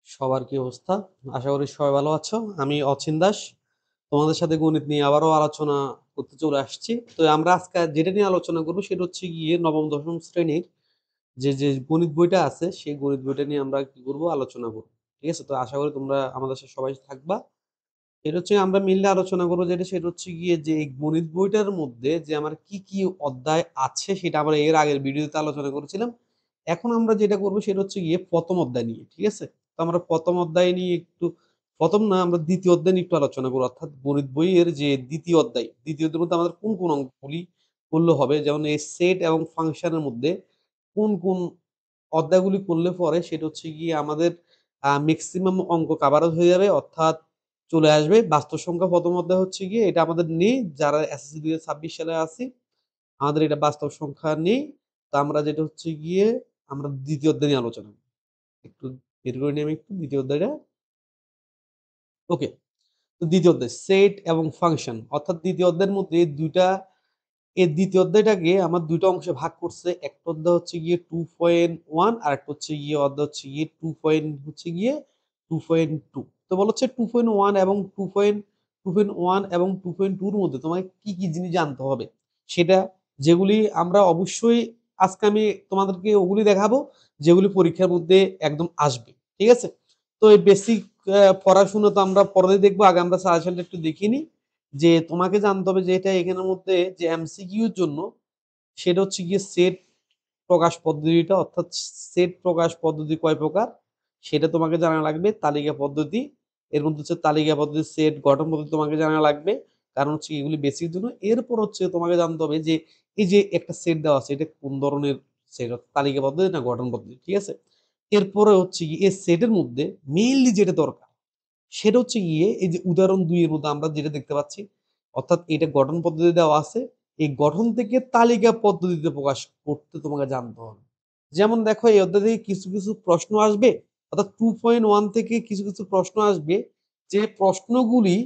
সবার কি অবস্থা? আশা করি সবাই ভালো আছো। আমি অচিন দাস। তোমাদের সাথে গণিত নিয়ে আবারও আলোচনা করতে চলে আসছি। তো আমরা আজকে যেটা নিয়ে আলোচনা করব সেটা হচ্ছে গিয়ে নবম, দশম শ্রেণীর যে গণিত বইটা আছে সেই গণিত বইটা নিয়ে আমরা কি করব আলোচনা করব। ঠিক আছে? তো আশা করি তোমরা আমাদের সাথে সবাই থাকবা। এটা হচ্ছে আমরা মিললে আলোচনা করব যেটা সেটা হচ্ছে গিয়ে যে এই গণিত বইটার মধ্যে যে আমার কি অধ্যায় আছে সেটা আমরা এর আগের ভিডিওতে আলোচনা করেছিলাম। এখন আমরা যেটা করব সেটা হচ্ছে গিয়ে ১ম অধ্যায় নিয়ে। ঠিক আছে? তো আমরা ১ম অধ্যায় নিয়ে একটু ১ম না আমরা ২য় অধ্যায় নিয়ে একটু আলোচনা করব। অর্থাৎ গণিত বইয়ের যে ২য় অধ্যায়, ২য় অধ্যায়ের মধ্যে আমাদের কোন অঙ্কগুলি করলে হবে? যেমন এই সেট এবং ফাংশনের মধ্যে কোন অধ্যায়গুলি করলে পরে সেটা হচ্ছে গিয়ে আমাদের মেক্সিমাম অঙ্ক কাভারেজ হয়ে যাবে। অর্থাৎ চলে আসবে বাস্তব সংখ্যা ১ম অধ্যায় হচ্ছে গিয়ে এটা আমাদের নেই যারা এসএসসি ২০২৬ সালে আছি। আমাদের এটা বাস্তব সংখ্যা নেই। তো আমরা যেটা হচ্ছে গিয়ে আমরা ২য় অধ্যায় নিয়ে আলোচনা করব। একটু বের করে নিই আমি একটু ২য় অধ্যায়টা। ওকে। তো ২য় অধ্যায় সেট এবং ফাংশন অর্থাৎ ২য় অধ্যায়ের মধ্যে ২ টা এই ২য় অধ্যায়টাকে আমার ২ টা অংশে ভাগ করছে। একটা অধ্যায় হচ্ছে গিয়ে 2.1 আরেকটা হচ্ছে গিয়ে অধ্যায় হচ্ছে গিয়ে 2.2 তো বলা হচ্ছে 2.1 এবং 2.1 এবং 2.2 এর মধ্যে তোমাকে কি জিনিস জানতে হবে? সেটা যেগুলি আমরা অবশ্যই আজকে আমি তোমাদেরকে ওগুলি দেখাবো, যেগুলি পরীক্ষার মধ্যে একদম আসবে। ঠিক আছে? তো এই বেসিক পড়াশোনা তো আমরা পরে দেখবো। আগে আমরা সাজেশনটা একটু দেখিয়ে নিই। যে তোমাকে জানতে হবে যে এটা এখানের মধ্যে যে এমসিকিউর জন্য সেটা হচ্ছে গিয়ে সেট প্রকাশ পদ্ধতিটা অর্থাৎ সেট প্রকাশ পদ্ধতি কয় প্রকার সেটা তোমাকে জানা লাগবে। তালিকা পদ্ধতি এর মধ্যে হচ্ছে তালিকা পদ্ধতি, সেট গঠন পদ্ধতি তোমাকে জানা লাগবে। কারণ হচ্ছে এগুলি বেসিক জন্য। এরপর হচ্ছে তোমাকে জানতে হবে যে এই যে একটা সেট দেওয়া আছে এটা কোন ধরনের সেট তালিকা পদ্ধতি না গঠন পদ্ধতি। ঠিক আছে? এরপরে হচ্ছে গিয়ে এই সেটের মধ্যে মেইনলি যেটা দরকার সেটা হচ্ছে গিয়ে এই যে উদাহরণ ২ এর মধ্যে আমরা যেটা দেখতে পাচ্ছি, অর্থাৎ এটা গঠন পদ্ধতি দেওয়া আছে। এই গঠন থেকে তালিকা পদ্ধতিতে প্রকাশ করতে তোমাকে জানতে হবে। যেমন দেখো এই অধ্যায় থেকে কিছু প্রশ্ন আসবে। অর্থাৎ 2.1 থেকে কিছু প্রশ্ন আসবে যে প্রশ্নগুলি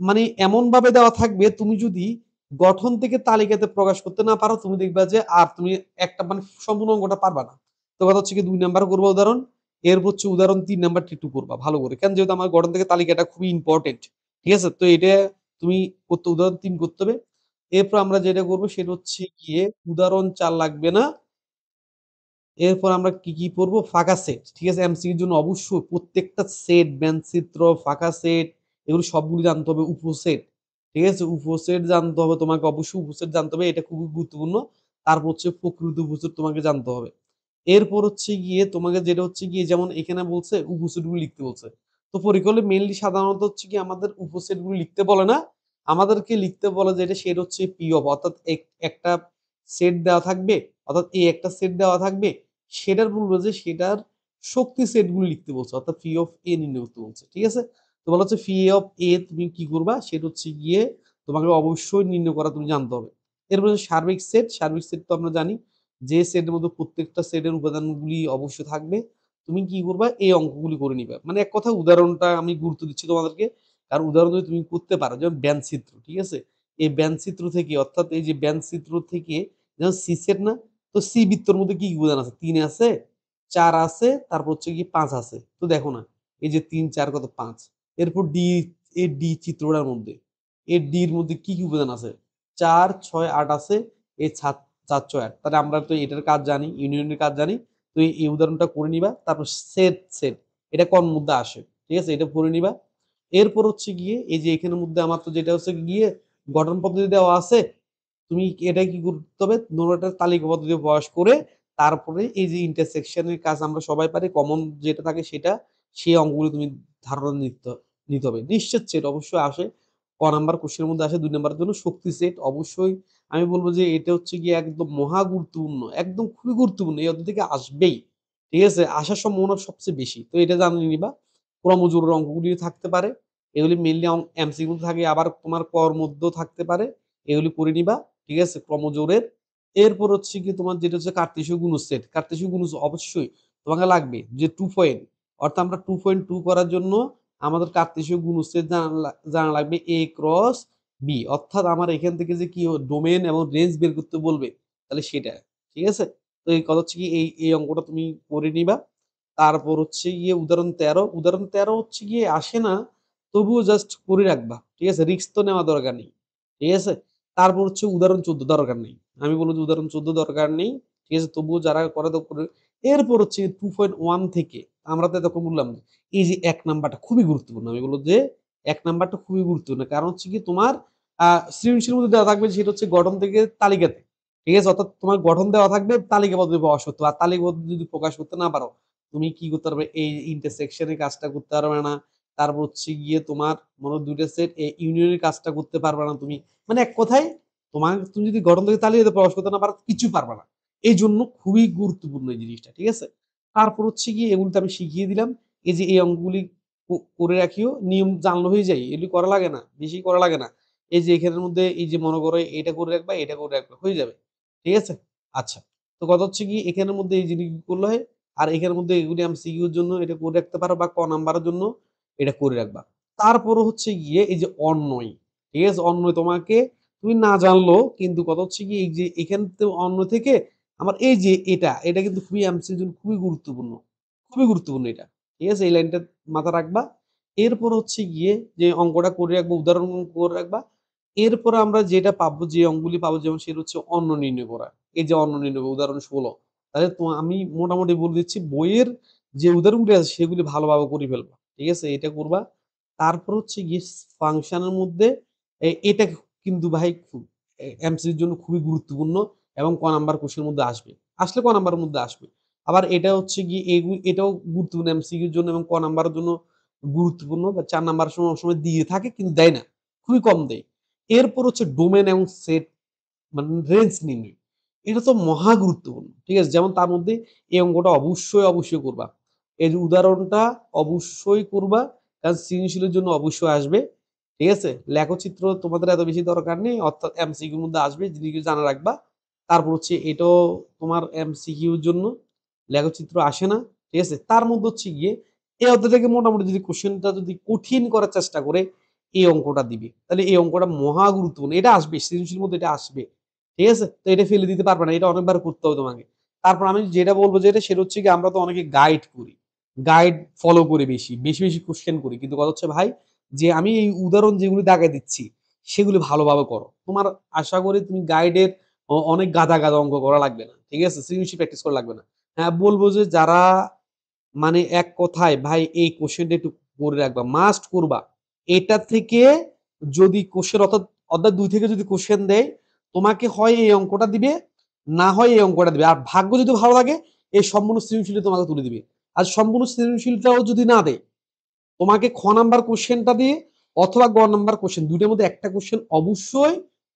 মানে এমনভাবে দেওয়া থাকবে তুমি যদি গঠন থেকে তালিকাতে প্রকাশ করতে না পারো তুমি দেখবা যে আর তুমি একটা মানে সম্পূর্ণ অঙ্কটা পারবা না। তো কথা হচ্ছে কি ২ নাম্বার করবা উদাহরণ। এরপর হচ্ছে উদাহরণ ৩ নাম্বারটা একটু করবা ভালো করে। কেন যেহেতু আমার গঠন থেকে তালিকাটা খুবই ইম্পোর্টেন্ট। ঠিক আছে? তো এটা তুমি করতে উদাহরণ ৩ করতে হবে। এরপর আমরা যেটা করব সেটা হচ্ছে গিয়ে উদাহরণ ৪ লাগবে না। এরপর আমরা কি পড়বো? ফাঁকা সেট। ঠিক আছে? এমসিকিউর জন্য অবশ্যই প্রত্যেকটা সেট, ব্যঞ্চিত্র, ফাঁকা সেট এগুলো সবগুলো জানতে হবে। উপসেট। ঠিক আছে? উপসেট জানতে হবে তোমাকে অবশ্যই উপসেট জানতে হবে। এটা খুবই গুরুত্বপূর্ণ। তারপর হচ্ছে প্রকৃত উপসেট তোমাকে জানতে হবে। এরপর হচ্ছে গিয়ে তোমাকে যেটা হচ্ছে গিয়ে যেমন এখানে বলছে উপসেটগুলো লিখতে বলছে। তো পরীক্ষা হলে মেইনলি সাধারণত হচ্ছে গিয়ে আমাদের উপসেটগুলো লিখতে বলে না। আমাদেরকে লিখতে বলে যেটা সেটা হচ্ছে পি অফ অর্থাৎ একটা সেট দেওয়া থাকবে। অর্থাৎ একটা সেট দেওয়া থাকবে। সেটার বলবো যে সেটার শক্তি সেটগুলো লিখতে বলছে। অর্থাৎ ফি অফ এ নির্ণয় করতে বলছে। ঠিক আছে? তো বলা হচ্ছে ফি অফ এ তুমি কি করবা? সেটা হচ্ছে গিয়ে তোমাকে অবশ্যই নির্ণয় করা তুমি জানতে হবে। এরপর হচ্ছে সার্বিক সেট। সার্বিক সেট তো আমরা জানি যে সেটের মধ্যে প্রত্যেকটা সেটের উপাদানগুলি অবশ্যই থাকবে। তুমি কি করবা? এই অঙ্কগুলি করে নিবা। মানে এক কথায় উদাহরণটা আমি গুরুত্ব দিচ্ছি তোমাদেরকে। কারণ উদাহরণ যদি তুমি করতে পারো যেমন ব্যানচিত্র। ঠিক আছে? এই ব্যানচিত্র থেকে অর্থাৎ এই যে ব্যানচিত্র থেকে যেমন সি সেট না? তো সি বৃত্তর মধ্যে কি উপাদান আছে? ৩ আছে, ৪ আছে, তারপর হচ্ছে গিয়ে ৫ আছে। তো দেখো না, এই যে ৩, ৪ কত ৫। এরপর ডি, এই ডি চিত্রটার মধ্যে, এই ডির মধ্যে কি উপাদান আছে? ৪, ৬, ৮ আছে। এই ৪, ৬, ৮ তাহলে আমরা তো এটার কাজ জানি, ইউনিয়নের কাজ জানি। তো এই উদাহরণটা করে নিবা। তারপর সেট এটা কোন মধ্যে আসে? ঠিক আছে? এটা করে নিবা। এরপর হচ্ছে গিয়ে এই যে এখানের মধ্যে আমার তো যেটা হচ্ছে গিয়ে গঠন পদ্ধতি দেওয়া আছে। তুমি এটা কি করতে হবে? দোনোটা তালিকা পদ্ধতি প্রকাশ করে তারপরে এই যে ইন্টারসেকশন এর কাজ আমরা সবাই পারি। কমন যেটা থাকে সেটা, সেই অঙ্কগুলো তুমি ধারণা নিতে হবে। নিশ্চিত সেট অবশ্যই আসে। ক নাম্বার কোয়েশ্চেন এর মধ্যে আসে ২ নাম্বারের জন্য শক্তি সেট অবশ্যই আমি বলব যে এটা হচ্ছে গিয়ে একদম মহা গুরুত্বপূর্ণ। একদম খুবই গুরুত্বপূর্ণ। এই অধ্যায় থেকে আসবেই। ঠিক আছে? আসার সম্ভাবনা সবচেয়ে বেশি। তো এটা জানিয়ে নিবা। ক্রমজোড়ের অঙ্কগুলিও থাকতে পারে। এগুলি মেইনলি এমসিকিউ থাকে আবার তোমার ক এর মধ্যেও থাকতে পারে। এগুলি করে নিবা। ঠিক আছে? ক্রমজোড়ের। এরপর হচ্ছে গিয়ে তোমার যেটা হচ্ছে কার্তেশীয় গুণজ সেট। কার্তেশীয় গুণজ অবশ্যই তোমাকে লাগবে যে 2 পয়েন্ট অর্থাৎ আমরা 2.2 করার জন্য আমাদের কার্তেশীয় গুণজ সেট জানা লাগবে A ক্রস B অর্থাৎ আমার এখান থেকে যে কি ডোমেইন এবং রেঞ্জ বের করতে বলবে তাহলে সেটা। ঠিক আছে? তো এই কথা হচ্ছে কি এই অঙ্কটা তুমি করে নিবা। তারপর হচ্ছে গিয়ে উদাহরণ 13 হচ্ছে গিয়ে আসে না, তবুও জাস্ট করে রাখবা। ঠিক আছে? রিস্ক তো নেওয়া দরকার নেই। ঠিক আছে? তারপর হচ্ছে উদাহরণ 14 দরকার নেই। আমি বলব যে উদাহরণ 14 দরকার নেই। ঠিক আছে? তবুও যারা করে তো করে। এরপর হচ্ছে 2.1 থেকে আমরা তো এতক্ষণ বললাম যে, এই যে ১ নাম্বারটা খুবই গুরুত্বপূর্ণ। আমি বলব যে ১ নাম্বারটা খুবই গুরুত্বপূর্ণ। কারণ হচ্ছে কি তোমার আ সৃজনশীলের মধ্যে দেওয়া থাকবে সেটা হচ্ছে গঠন থেকে তালিকাতে। ঠিক আছে? অর্থাৎ তোমার গঠন দেওয়া থাকবে তালিকা পদ্ধতি প্রকাশ করতে হবে। আর তালিকা পদ্ধতি যদি প্রকাশ করতে না পারো, তুমি কি করতে পারবে? এই ইন্টারসেকশন এর কাজটা করতে পারবে না। তারপর হচ্ছে গিয়ে তোমার মনে হয় ২ টা সেট ইউনিয়নের কাজটা করতে পারবা না তুমি। মানে এক কথায় তুমি যদি গঠন থেকে তালিকাতে প্রকাশ করতে না পারো, কিছুই পারবা না। এইজন্য খুবই গুরুত্বপূর্ণ এই জিনিসটা। ঠিক আছে? তারপর হচ্ছে গিয়ে এগুলো তো আমি শিখিয়ে দিলাম। এই যে এই অঙ্কগুলি করে রাখিও। নিয়ম জানলে হয়ে যায়। এগুলি করা লাগে না। বেশি করা লাগে না। এই যে এখানের মধ্যে এই যে মনে করো এটা করে রাখবা, এটা করে রাখবা। হয়ে যাবে। ঠিক আছে? আচ্ছা। তো কথা হচ্ছে কি এখানের মধ্যে এই জিনিসগুলো করলে হয়। আর এখানের মধ্যে এগুলি এমসিকিউ এর জন্য এটা করে রাখতে পারো বা ক নাম্বারের জন্য এটা করে রাখবা। তারপরও হচ্ছে গিয়ে এই যে অন্বয়, ঠিক আছে? অন্বয় তোমাকে তুমি না জানলেও কিন্তু কথা হচ্ছে কি এই যে এখান থেকে অন্বয় থেকে আমার এই যে এটা কিন্তু খুবই এমসিকিউ এর জন্য খুবই গুরুত্বপূর্ণ। খুবই গুরুত্বপূর্ণ এটা। ঠিক আছে? এই লাইনটা মাথায় রাখবা। এরপর হচ্ছে গিয়ে যে অঙ্কটা করে রাখবা, উদাহরণ করে রাখবা। এরপরে আমরা যেটা পাবো, যে অঙ্কগুলি পাবো যেমন সেটা হচ্ছে অন্য নির্ণয় করা। এই যে অন্য নির্ণয় উদাহরণ ১৬। তাহলে তো আমি মোটামুটি বলে দিচ্ছি বইয়ের যে উদাহরণগুলি আছে সেগুলি ভালোভাবে করে ফেলবা। ঠিক আছে? এটা করবা। তারপর হচ্ছে গিয়ে ফাংশনের মধ্যে এটা কিন্তু ভাই এমসিকিউর জন্য খুবই গুরুত্বপূর্ণ এবং ক নাম্বার কোশ্চেনের মধ্যে আসবে। আসলে ক নাম্বারের মধ্যে আসবে। আবার এটা হচ্ছে গিয়ে এটাও গুরুত্বপূর্ণ এমসিকিউর জন্য এবং ক নাম্বারের জন্য গুরুত্বপূর্ণ বা ৪ নাম্বারের সময় অসময় দিয়ে থাকে কিন্তু দেয় না। খুবই কম দেয়। এরপর হচ্ছে ডোমেইন এবং সেট মানে রেঞ্জ নির্ণয়। এটা তো মহা গুরুত্বপূর্ণ। ঠিক আছে? যেমন তার মধ্যে এই অঙ্কটা অবশ্যই করবা। এই যে উদাহরণটা অবশ্যই করবা। কারণ সৃজনশীলের জন্য অবশ্যই আসবে। ঠিক আছে? লেখচিত্র তোমাদের এত বেশি দরকার নেই। অর্থাৎ এমসিকিউ এর মধ্যে আসবে জিনিসগুলো জানা রাখবা। তারপর হচ্ছে এটাও তোমার এমসিকিউ এর জন্য লেখচিত্র আসে না। ঠিক আছে? তার মধ্যে হচ্ছে গিয়ে এই অধ্যায় থেকে মোটামুটি যদি কোশ্চেনটা যদি কঠিন করার চেষ্টা করে এই অঙ্কটা দিবে। তাহলে এই অঙ্কটা মহা গুরুত্বপূর্ণ। এটা আসবে সৃজনশীলের মধ্যে এটা আসবে। ঠিক আছে? তো এটা ফেলে দিতে পারবে না। এটা অনেকবার করতে হবে তোমাকে। তারপর আমি যেটা বলব যেটা সেটা হচ্ছে গিয়ে আমরা তো অনেকে গাইড করি। গাইড ফলো করি বেশি কোয়েশ্চেন করি। কিন্তু কথা হচ্ছে ভাই যে আমি এই উদাহরণ যেগুলো দাগায় দিচ্ছি সেগুলো ভালোভাবে করো। তোমার আশা করি তুমি গাইডের অনেক গাদা অঙ্ক করা লাগবে না। ঠিক আছে? সৃজনশীল প্র্যাকটিস করা লাগবে না। হ্যাঁ, বলব যে যারা মানে এক কথায় ভাই এই কোশ্চেনটা একটু করে রাখবা। মাস্ট করবা। এটা থেকে যদি কোশ্চেন অর্থাৎ ২ থেকে যদি কোশ্চেন দেয়, তোমাকে হয় এই অঙ্কটা দিবে, না হয় এই অঙ্কটা দিবে। আর ভাগ্য যদি ভালো থাকে এই সম্পূর্ণ সৃজনশীলটা তোমাকে তুলে দিবে। আর সম্পূর্ণ সৃজনশীলটাও যদি না দেয়, তোমাকে খ নাম্বার কোশ্চেনটা দিয়ে অথবা গ নাম্বার কোশ্চেন ২ টার মধ্যে একটা কোশ্চেন অবশ্যই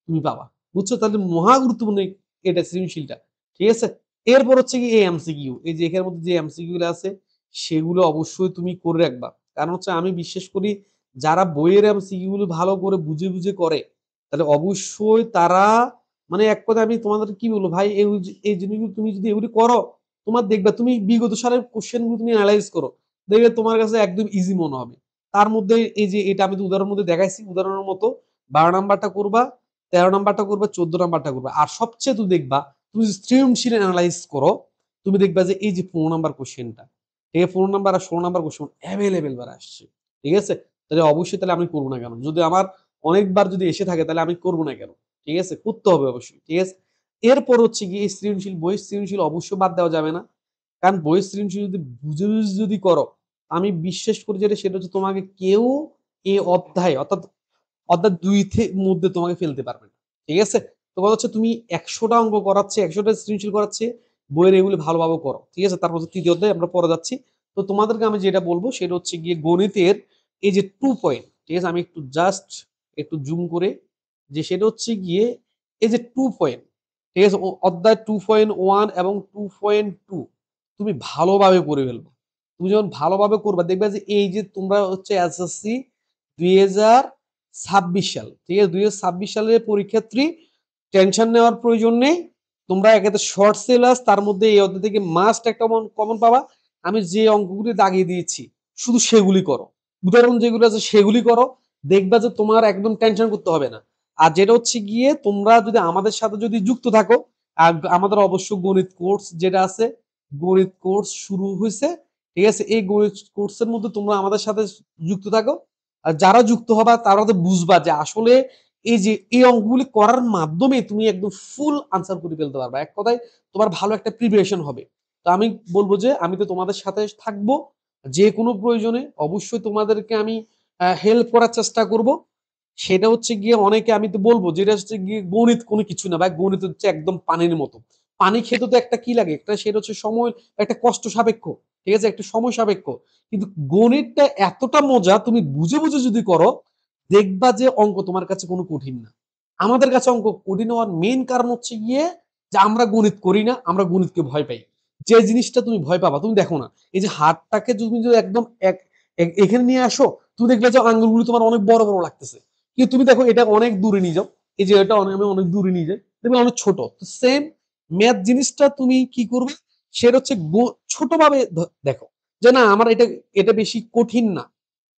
তুমি পাবা। বুঝছো? তাহলে মহা গুরুত্বপূর্ণ এটা সৃজনশীলটা। ঠিক আছে? এরপর হচ্ছে কি এই এমসিকিউ। এই যে এখানের মধ্যে যে এমসিকিউ গুলো আছে সেগুলো অবশ্যই তুমি করে রাখবা। কারণ হচ্ছে আমি বিশ্বাস করি যারা বইয়ের এমসিকিউ গুলো ভালো করে বুঝে করে তাহলে অবশ্যই তারা মানে এক কথায় আমি তোমাদের কি বলবো ভাই এই জিনিসগুলো তুমি যদি এগুলি করো তোমার দেখবা তুমি বিগত সালের কোশ্চেন গুলো তুমি এনালাইজ করো। দেখবে তোমার কাছে একদম ইজি মনে হবে। তার মধ্যে এই যে এটা আমি তো উদাহরণের মধ্যে দেখাইছি উদাহরণের মতো ১২ নাম্বারটা করবা, ১৩ নাম্বারটা করবা, ১৪ নাম্বারটা করবা। আর সবচেয়ে তুমি দেখবা তুমি যদি সৃজনশীল এনালাইজ করো, তুমি দেখবা যে এই যে ১৫ নাম্বার কোশ্চেনটা, ঠিক আছে? ১৫ নাম্বার আর ১৬ নাম্বার কোশ্চেন এভেইলেবল বার আসছে। ঠিক আছে? তাহলে অবশ্যই তাহলে আমি করব না কেন? যদি আমার অনেকবার যদি এসে থাকে তাহলে আমি করব না কেন? ঠিক আছে? করতে হবে অবশ্যই। ঠিক আছে? এরপর হচ্ছে গিয়ে এই সৃজনশীল বইয়ের সৃজনশীল অবশ্যই বাদ দেওয়া যাবে না। কারণ বইয়ের সৃজনশীল যদি বুঝে যদি করো, আমি বিশ্বাস করি যেটা সেটা হচ্ছে তোমাকে কেউ এই অধ্যায় অর্থাৎ ২ মধ্যে তোমাকে ফেলতে পারবে না। ঠিক আছে? তো কথা হচ্ছে তুমি ১০০ টা অঙ্ক করাচ্ছে, ১০০ টা সৃজনশীল করাচ্ছে, বইয়ের এগুলি ভালোভাবে করো। ঠিক আছে? তারপর হচ্ছে ৩য় অধ্যায় আমরা পরে যাচ্ছি। তো তোমাদেরকে আমি যেটা বলব সেটা হচ্ছে গিয়ে গণিতের এই যে 2 পয়েন্ট, ঠিক আছে? আমি একটু জাস্ট একটু জুম করে যে সেটা হচ্ছে গিয়ে এই যে 2 পয়েন্ট, ঠিক আছে? অধ্যায় 2.1 এবং 2.2 তুমি ভালোভাবে করে ফেলবা। তুমি যখন ভালোভাবে করবা দেখবা যে এই যে তোমরা হচ্ছে এসএসসি ২০২৬ সাল, ঠিক আছে? ২০২৬ সালের পরীক্ষার্থী টেনশন নেওয়ার প্রয়োজন নেই। তোমরা একেতে শর্ট সিলেবাস তার মধ্যে এই অধ্যায় থেকে মাস্ট একটা কমন পাবা। আমি যে অঙ্কগুলি দাগিয়ে দিয়েছি শুধু সেগুলি করো। উদাহরণ যেগুলো আছে সেগুলি করো। দেখবা যে তোমার একদম টেনশন করতে হবে না। আর যেটা হচ্ছে গিয়ে তোমরা যদি আমাদের সাথে যদি যুক্ত থাকো আর আমাদের অবশ্য গণিত কোর্স যেটা আছে, গণিত কোর্স শুরু হইছে। ঠিক আছে? এই কোর্সের মধ্যে তোমরা আমাদের সাথে যুক্ত থাকো। আর যারা যুক্ত হবা তারা তো বুঝবা যে আসলে এই যে এই অঙ্কগুলি করার মাধ্যমে তুমি একদম ফুল আনসার করে ফেলতে পারবা। এক কথায় তোমার ভালো একটা প্রিপারেশন হবে। তো আমি বলব যে আমি তো তোমাদের সাথে থাকবো। যেকোনো প্রয়োজনে অবশ্যই তোমাদেরকে আমি হেল্প করার চেষ্টা করব। সেটা হচ্ছে গিয়ে অনেকে আমি তো বলব যেটা হচ্ছে গিয়ে গণিত কোনো কিছু না ভাই। গণিত হচ্ছে একদম পানির মতো। পানি খেতে তো একটা কি লাগে? একটা সেটা হচ্ছে সময়, একটা কষ্ট সাপেক্ষ। ঠিক আছে? একটা সময় সাপেক্ষ। কিন্তু গণিতটা এতটা মজা তুমি বুঝে, বুঝে যদি করো, দেখবা যে অঙ্ক তোমার কাছে কোনো কঠিন না। আমাদের কাছে অঙ্ক কঠিন হওয়ার মেইন কারণ হচ্ছে গিয়ে যে আমরা গণিত করি না, আমরা গণিতকে ভয় পাই। যে জিনিসটা তুমি ভয় পাবা, তুমি দেখো না। এই যে হাতটাকে তুমি যদি একদম এখানে নিয়ে আসো, তুমি দেখবে যে আঙ্গুলগুলো তোমার অনেক বড়, বড় লাগতেছে। কিন্তু তুমি দেখো এটা অনেক দূরে নিয়ে যাও। এই যে এটা আমি অনেক দূরে নিয়ে যাই। দেখবে অনেক ছোট। তো সেম ম্যাথ জিনিসটা তুমি কি করবে? সেটা হচ্ছে ছোটভাবে দেখো। যে না আমার এটা বেশি কঠিন না।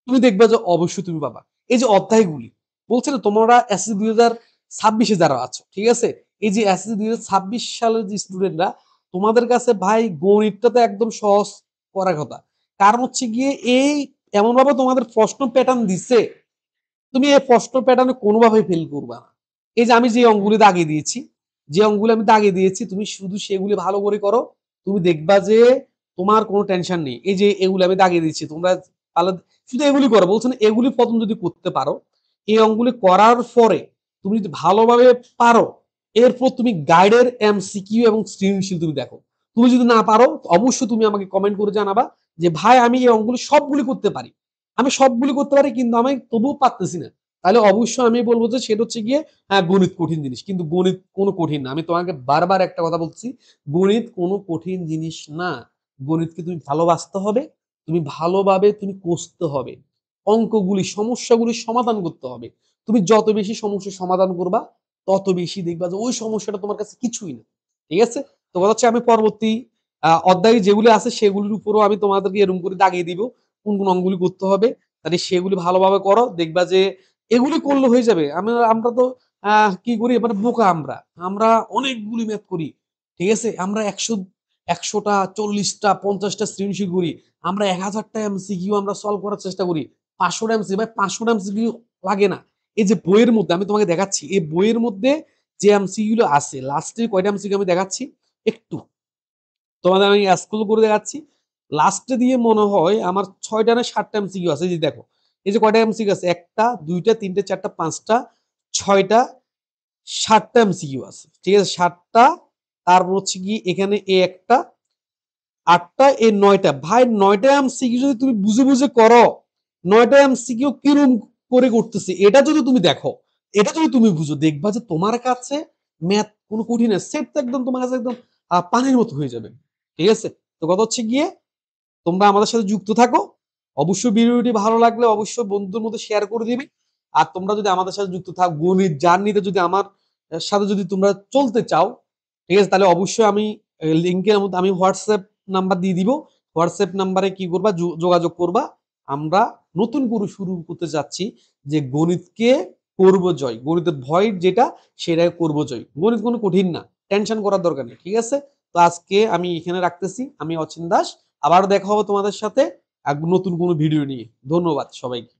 তুমি দেখবে যে অবশ্যই তুমি পাবা। এই যে অধ্যায়গুলি বলছে না তোমরা এসএসসি 2026 যারা আছো, ঠিক আছে? এই যে এসএসসি 2026 সালের যে স্টুডেন্টরা তোমাদের কাছে ভাই গণিতটা তো একদম সহজ করার কথা। কারণ হচ্ছে গিয়ে এই এমনভাবে তোমাদের প্রশ্ন প্যাটার্ন দিচ্ছে, তুমি এই প্রশ্ন প্যাটার্নে কোনোভাবেই ফেল করবা না। এই যে আমি যে অঙ্কগুলি দাগিয়ে দিয়েছি, যে অঙ্কগুলি আমি দাগিয়ে দিয়েছি তুমি শুধু সেগুলি ভালো করে করো। তুমি দেখবা যে তোমার কোনো টেনশন নেই। এই যে এগুলি আমি দাগিয়ে দিচ্ছি তোমরা পারলে শুধু এগুলি করো। বলছে না এগুলি প্রথম যদি করতে পারো, এই অঙ্কগুলি করার পরে তুমি যদি ভালোভাবে পারো, এরপর তুমি গাইডের এমসিকিউ এবং সৃজনশীল তুমি দেখো। তুমি যদি না পারো অবশ্যই তুমি আমাকে কমেন্ট করে জানাবা যে ভাই আমি এই অঙ্কগুলি সবগুলি করতে পারি। আমি সবগুলি করতে পারি কিন্তু আমি তবুও পারতেছি না। তাহলে অবশ্যই আমি বলবো যে সেটা হচ্ছে গিয়ে হ্যাঁ গণিত কঠিন জিনিস। কিন্তু গণিত কোনো কঠিন না। আমি তোমাকে বারবার একটা কথা বলছি, গণিত কোনো কঠিন জিনিস না। গণিতকে তুমি ভালোবাসতে হবে, তুমি ভালোভাবে তুমি কষতে হবে। অঙ্কগুলি, সমস্যাগুলির সমাধান করতে হবে। তুমি যত বেশি সমস্যার সমাধান করবা, তত বেশি দেখবা যে ওই সমস্যাটা তোমার কাছে কিছুই না। ঠিক আছে? তো কথা হচ্ছে আমি পরবর্তী অধ্যায়ে যেগুলি আছে সেগুলির উপরও আমি তোমাদেরকে এরকম করে দাগিয়ে দিব। কোন, কোন অঙ্কগুলি করতে হবে। তাহলে সেগুলি ভালোভাবে করো। দেখবা যে এগুলি করলে হয়ে যাবে। আমরা তো কি করি মানে বোকা আমরা। আমরা অনেকগুলি ম্যাথ করি। ঠিক আছে? আমরা ১০০টা, ৪০টা, ৫০টা সৃজনশীল করি। আমরা ১০০০টা এমসিকিউ আমরা সলভ করার চেষ্টা করি। ৫০০টা এমসিকিউ ভাই ৫০০টা এমসিকিউ লাগে না। এই যে বইয়ের মধ্যে আমি তোমাকে দেখাচ্ছি। এই বইয়ের মধ্যে যে এমসিকিউ গুলো আছে, লাস্টে কয়টা এমসিকিউ আমি দেখাচ্ছি একটু তোমাদের আমি স্ক্রল করে দেখাচ্ছি। লাস্টে দিয়ে মনে হয় আমার ৬টা না ৭টা এমসিকিউ আছে। এই যে দেখো। এই যে কয়টা এমসিকিউ আছে? ১টা, ২টা, ৩টে, ৪টা, ৫টা, ৬টা, ৭টা এমসিকিউ আছে। ঠিক আছে? ৭টা তারপর হচ্ছে গিয়ে এখানে একটা ৮টা এ ৯টা। ভাই ৯টা এমসিকিউ যদি তুমি বুঝে, বুঝে করো, ৯টা এমসিকিউ কিরকম করে করতেছি এটা যদি তুমি দেখো, এটা যদি তুমি বুঝো দেখবা যে তোমার কাছে ম্যাথ কোনো কঠিন না। সেট তো একদম তোমার কাছে একদম পানির মতো হয়ে যাবে। ঠিক আছে? তো কথা হচ্ছে গিয়ে তোমরা আমাদের সাথে যুক্ত থাকো। অবশ্যই ভিডিওটি ভালো লাগলে অবশ্যই বন্ধুদের মধ্যে শেয়ার করে দিবে। আর তোমরা যদি আমাদের সাথে যুক্ত থাকো, গণিত জার্নিতে যদি আমার সাথে যদি তোমরা চলতে চাও, ঠিক আছে? তাহলে অবশ্যই আমি লিংকের মধ্যে আমি WhatsApp নাম্বার দিয়ে দিব। WhatsApp নাম্বারে কি করবা? যোগাযোগ করবা। আমরা নতুন করে শুরু করতে যাচ্ছি যে গণিতকে করব জয়। গণিতের ভয় যেটা সেটাই করব জয়। গণিত কোনো কঠিন না। টেনশন করার দরকার নেই। ঠিক আছে? তো আজকে আমি এখানে রাখতেছি। আমি অচিন দাস। আবার দেখা হবে তোমাদের সাথে এক নতুন কোনো ভিডিও নিয়ে। ধন্যবাদ সবাইকে।